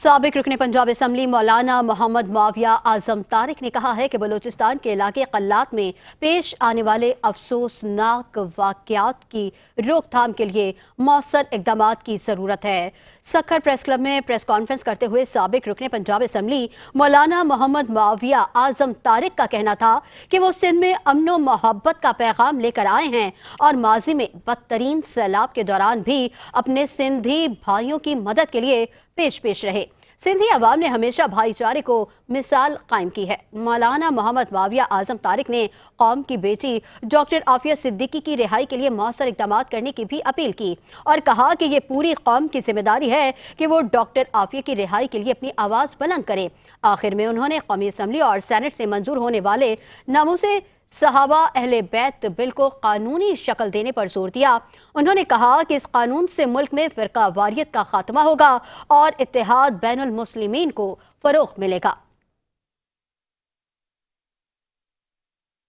साबिक रुकने पंजाब असम्बली मौलाना मोहम्मद मुआविया आजम तारिक ने कहा है कि बलूचिस्तान के इलाके कल्लात में पेश आने वाले अफसोसनाक वाक़यात की रोकथाम के लिए मौसर इक़दाम की ज़रूरत है। सखर प्रेस क्लब में प्रेस कॉन्फ्रेंस करते हुए साबिक रुकने पंजाब असम्बली मौलाना मोहम्मद मुआविया आजम तारिक का कहना था कि वो सिंध में अमन व मोहब्बत का पैगाम लेकर आए हैं और माजी में बदतरीन सैलाब के दौरान भी अपने सिंधी भाइयों की मदद के लिए पेश रहे। सिंधी अवाम ने हमेशा भाईचारे को मिसाल कायम की है। मौलाना मोहम्मद मुआविया आजम तारिक ने कौम की बेटी डॉक्टर आफिया सिद्दीकी की रिहाई के लिए मौसर इक़दाम करने की भी अपील की और कहा कि ये पूरी कौम की जिम्मेदारी है कि वो डॉक्टर आफिया की रिहाई के लिए अपनी आवाज़ बुलंद करे। आखिर में उन्होंने कौमी असम्बली और सेनेट से मंजूर होने वाले नामूसे सहाबा अहले बैत बिल को कानूनी शक्ल देने पर जोर दिया। उन्होंने कहा कि इस कानून से मुल्क में फ़िरका वारियत का खात्मा होगा और इत्तेहाद बैनुल मुस्लिमीन को फ़रोग़ मिलेगा।